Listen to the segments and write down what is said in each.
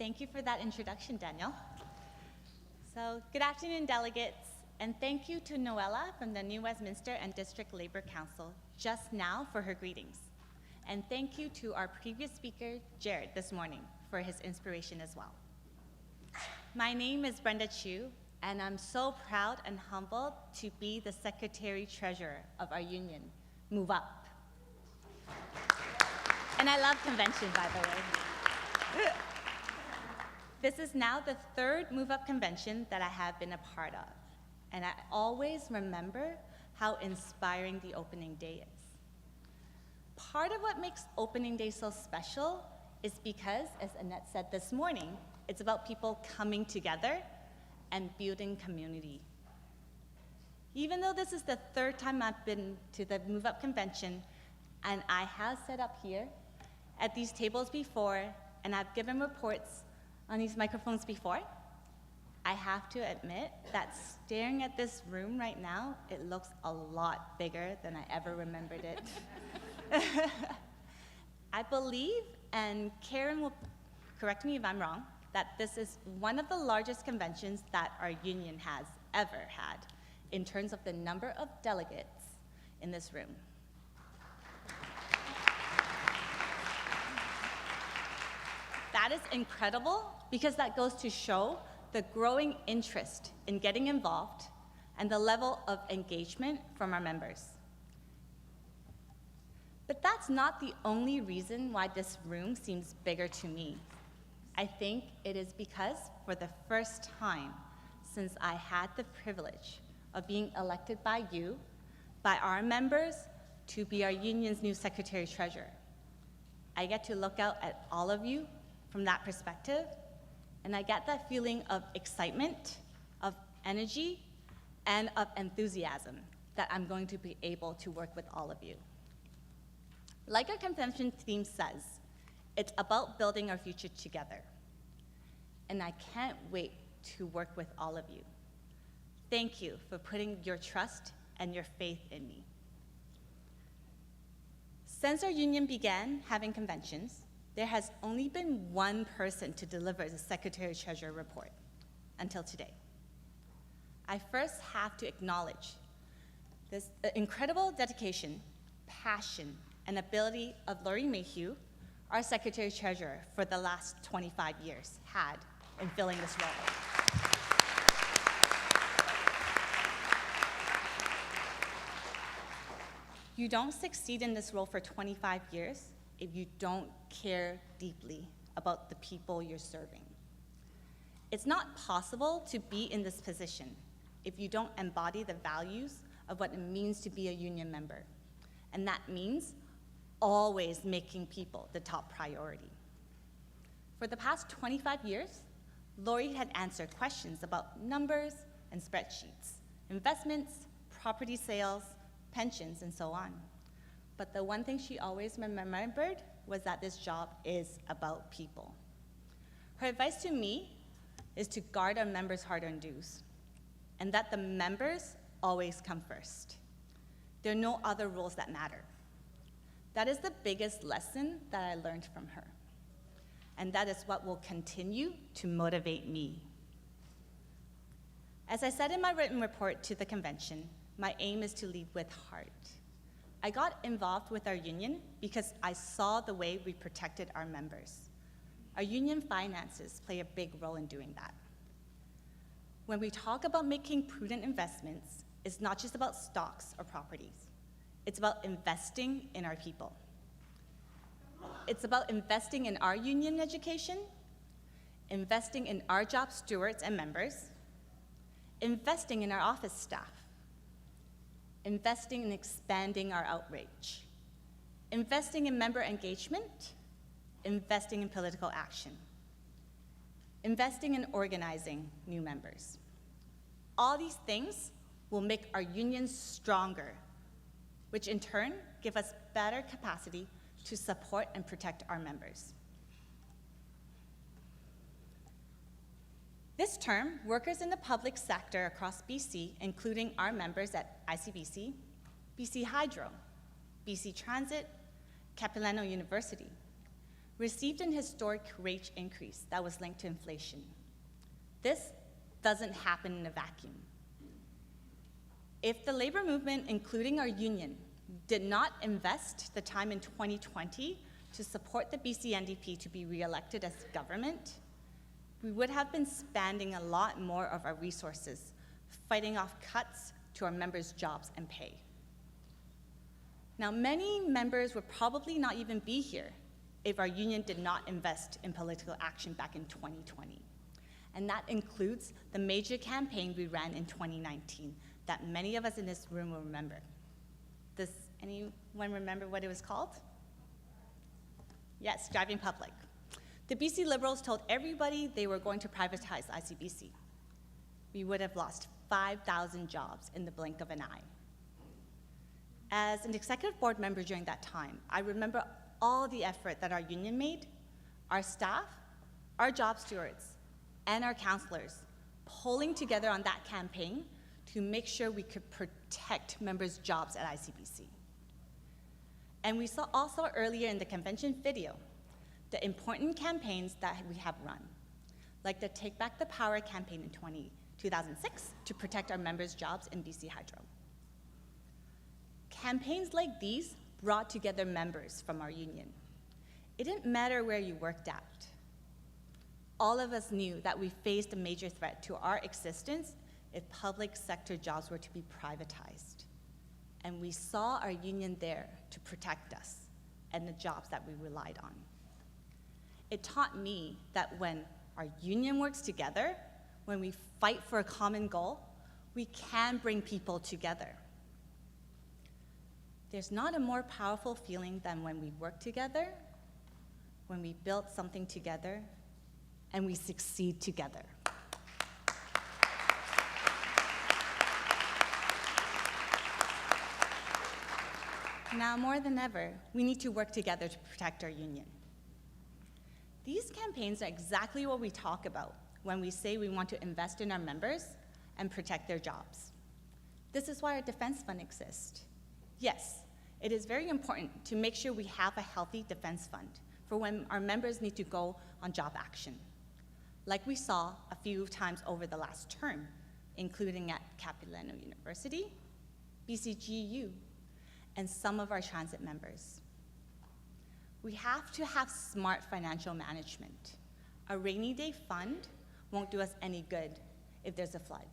Thank you for that introduction, Daniel. So, good afternoon, delegates, and thank you to Noella from the New Westminster and District Labor Council just now for her greetings. And thank you to our previous speaker, Jared, this morning for his inspiration as well. My name is Brenda Chu, and I'm so proud and humbled to be the Secretary-Treasurer of our union, MoveUP. And I love convention, by the way. This is now the third MoveUP convention that I have been a part of, and I always remember how inspiring the opening day is. Part of what makes opening day so special is because, as Annette said this morning, it's about people coming together and building community. Even though this is the third time I've been to the MoveUP convention, and I have set up here at these tables before, and I've given reports on these microphones before, I have to admit that staring at this room right now, it looks a lot bigger than I ever remembered it. I believe, and Karen will correct me if I'm wrong, that this is one of the largest conventions that our union has ever had in terms of the number of delegates in this room. That is incredible because that goes to show the growing interest in getting involved and the level of engagement from our members. But that's not the only reason why this room seems bigger to me. I think it is because for the first time since I had the privilege of being elected by you, by our members, to be our union's new Secretary-Treasurer, I get to look out at all of you from that perspective, and I get that feeling of excitement, of energy, and of enthusiasm that I'm going to be able to work with all of you. Like our convention theme says, it's about building our future together. And I can't wait to work with all of you. Thank you for putting your trust and your faith in me. Since our union began having conventions, there has only been one person to deliver the Secretary-Treasurer report until today. I first have to acknowledge this incredible dedication, passion, and ability of Lori Mayhew, our Secretary-Treasurer for the last 25 years, had in filling this role. You don't succeed in this role for 25 years if you don't care deeply about the people you're serving. It's not possible to be in this position if you don't embody the values of what it means to be a union member. And that means always making people the top priority. For the past 25 years, Lori had answered questions about numbers and spreadsheets, investments, property sales, pensions, and so on. But the one thing she always remembered was that this job is about people. Her advice to me is to guard our members' hard-earned dues, and that the members always come first. There are no other rules that matter. That is the biggest lesson that I learned from her, and that is what will continue to motivate me. As I said in my written report to the convention, my aim is to lead with heart. I got involved with our union because I saw the way we protected our members. Our union finances play a big role in doing that. When we talk about making prudent investments, it's not just about stocks or properties. It's about investing in our people. It's about investing in our union education, investing in our job stewards and members, investing in our office staff, investing in expanding our outreach, investing in member engagement, investing in political action, investing in organizing new members. All these things will make our unions stronger, which in turn give us better capacity to support and protect our members. This term, workers in the public sector across BC, including our members at ICBC, BC Hydro, BC Transit, Capilano University, received an historic wage increase that was linked to inflation. This doesn't happen in a vacuum. If the labor movement, including our union, did not invest the time in 2020 to support the BC NDP to be re-elected as government, we would have been spending a lot more of our resources fighting off cuts to our members' jobs and pay. Now, many members would probably not even be here if our union did not invest in political action back in 2020. And that includes the major campaign we ran in 2019 that many of us in this room will remember. Does anyone remember what it was called? Yes, Driving Public. The BC Liberals told everybody they were going to privatize ICBC. We would have lost 5,000 jobs in the blink of an eye. As an executive board member during that time, I remember all the effort that our union made, our staff, our job stewards, and our counselors pulling together on that campaign to make sure we could protect members' jobs at ICBC. And we saw also earlier in the convention video the important campaigns that we have run, like the Take Back the Power campaign in 2006 to protect our members' jobs in BC Hydro. Campaigns like these brought together members from our union. It didn't matter where you worked at. All of us knew that we faced a major threat to our existence if public sector jobs were to be privatized. And we saw our union there to protect us and the jobs that we relied on. It taught me that when our union works together, when we fight for a common goal, we can bring people together. There's not a more powerful feeling than when we work together, when we build something together, and we succeed together. Now, more than ever, we need to work together to protect our union. These campaigns are exactly what we talk about when we say we want to invest in our members and protect their jobs. This is why our defense fund exists. Yes, it is very important to make sure we have a healthy defense fund for when our members need to go on job action, like we saw a few times over the last term, including at Capilano University, BCGU, and some of our transit members. We have to have smart financial management. A rainy day fund won't do us any good if there's a flood.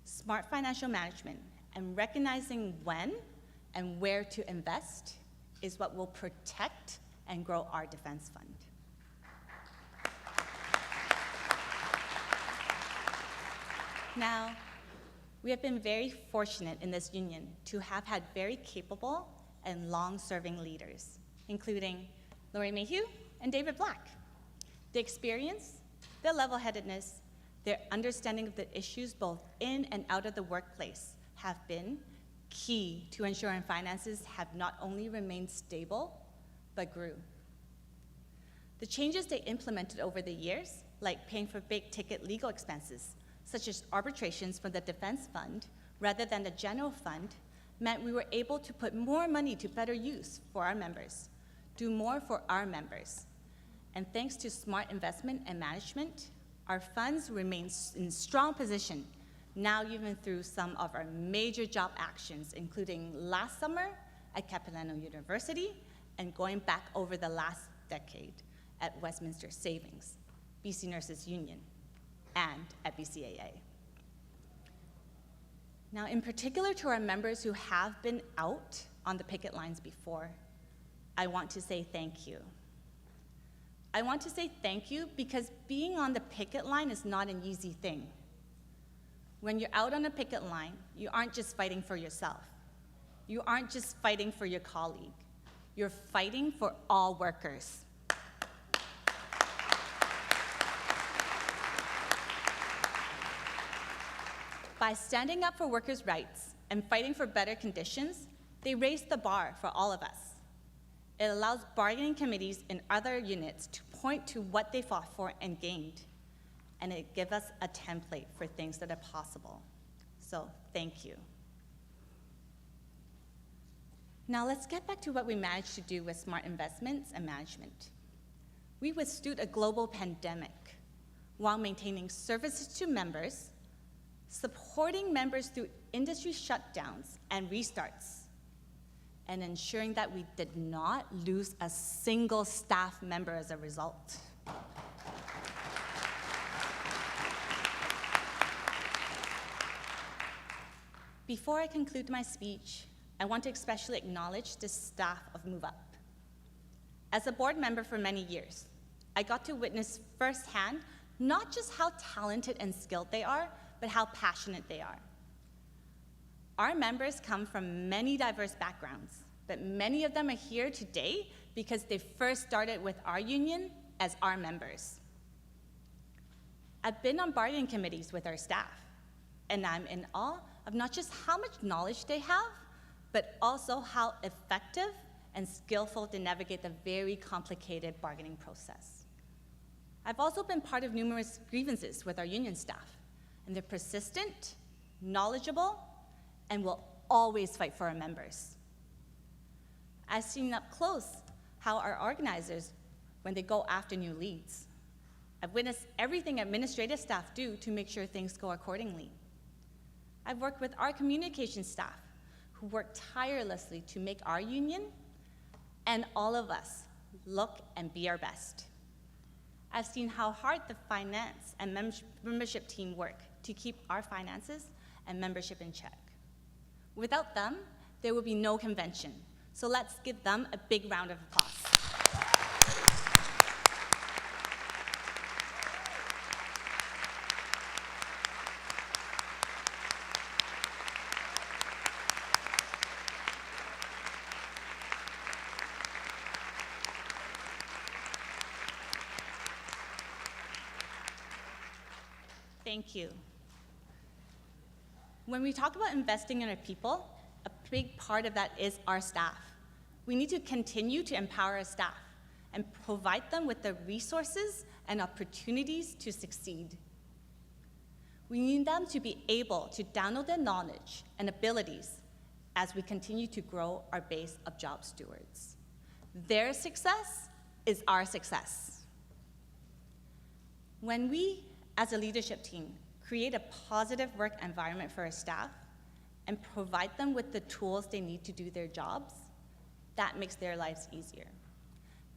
Smart financial management and recognizing when and where to invest is what will protect and grow our defense fund. Now, we have been very fortunate in this union to have had very capable and long-serving leaders, including Lori Mayhew and David Black. The experience, their level-headedness, their understanding of the issues both in and out of the workplace have been key to ensuring finances have not only remained stable, but grew. The changes they implemented over the years, like paying for big-ticket legal expenses, such as arbitrations from the defense fund rather than the general fund, meant we were able to put more money to better use for our members, do more for our members. And thanks to smart investment and management, our funds remain in strong position, now even through some of our major job actions, including last summer at Capilano University and going back over the last decade at Westminster Savings, BC Nurses Union, and at BCAA. Now, in particular to our members who have been out on the picket lines before, I want to say thank you. I want to say thank you because being on the picket line is not an easy thing. When you're out on a picket line, you aren't just fighting for yourself. You aren't just fighting for your colleague. You're fighting for all workers. By standing up for workers' rights and fighting for better conditions, they raised the bar for all of us. It allows bargaining committees in other units to point to what they fought for and gained, and it gives us a template for things that are possible. So, thank you. Now let's get back to what we managed to do with smart investments and management. We withstood a global pandemic while maintaining services to members, supporting members through industry shutdowns and restarts, and ensuring that we did not lose a single staff member as a result. Before I conclude my speech, I want to especially acknowledge the staff of MoveUP. As a board member for many years, I got to witness firsthand not just how talented and skilled they are, but how passionate they are. Our members come from many diverse backgrounds, but many of them are here today because they first started with our union as our members. I've been on bargaining committees with our staff, and I'm in awe of not just how much knowledge they have, but also how effective and skillful they navigate the very complicated bargaining process. I've also been part of numerous grievances with our union staff, and they're persistent, knowledgeable, and will always fight for our members. I've seen up close how our organizers, when they go after new leads. I've witnessed everything administrative staff do to make sure things go accordingly. I've worked with our communication staff, who work tirelessly to make our union and all of us look and be our best. I've seen how hard the finance and membership team work to keep our finances and membership in check. Without them, there will be no convention. So let's give them a big round of applause. Thank you. When we talk about investing in our people, a big part of that is our staff. We need to continue to empower our staff and provide them with the resources and opportunities to succeed. We need them to be able to download their knowledge and abilities as we continue to grow our base of job stewards. Their success is our success. When we, as a leadership team, create a positive work environment for our staff and provide them with the tools they need to do their jobs, that makes their lives easier.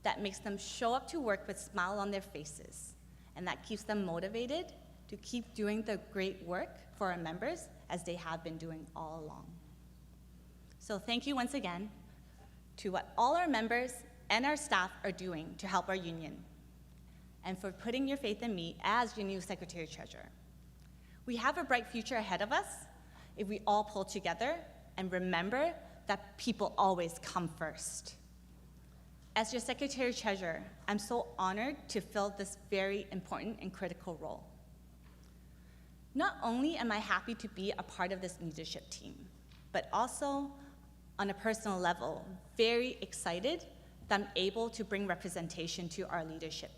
That makes them show up to work with a smile on their faces, and that keeps them motivated to keep doing the great work for our members as they have been doing all along. So thank you once again to what all our members and our staff are doing to help our union, and for putting your faith in me as your new Secretary-Treasurer. We have a bright future ahead of us if we all pull together and remember that people always come first. As your Secretary-Treasurer, I'm so honored to fill this very important and critical role. Not only am I happy to be a part of this leadership team, but also, on a personal level, very excited that I'm able to bring representation to our leadership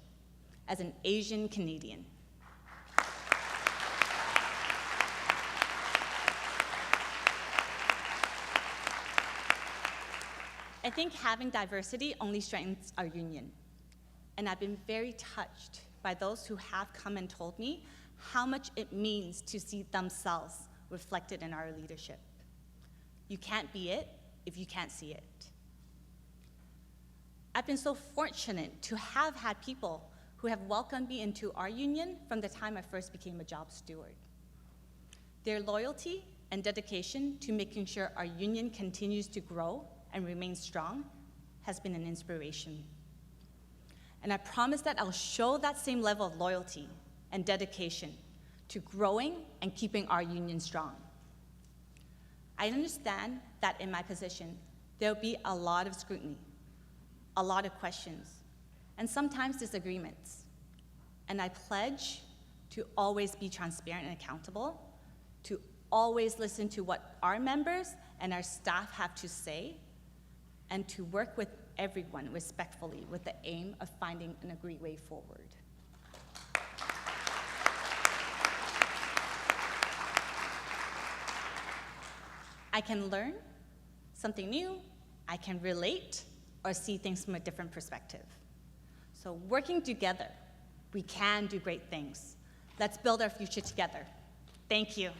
as an Asian Canadian. I think having diversity only strengthens our union, and I've been very touched by those who have come and told me how much it means to see themselves reflected in our leadership. You can't be it if you can't see it. I've been so fortunate to have had people who have welcomed me into our union from the time I first became a job steward. Their loyalty and dedication to making sure our union continues to grow and remain strong has been an inspiration. And I promise that I'll show that same level of loyalty and dedication to growing and keeping our union strong. I understand that in my position, there'll be a lot of scrutiny, a lot of questions, and sometimes disagreements. And I pledge to always be transparent and accountable, to always listen to what our members and our staff have to say, and to work with everyone respectfully with the aim of finding an agreed way forward. I can learn something new, I can relate, or see things from a different perspective. So working together, we can do great things. Let's build our future together. Thank you.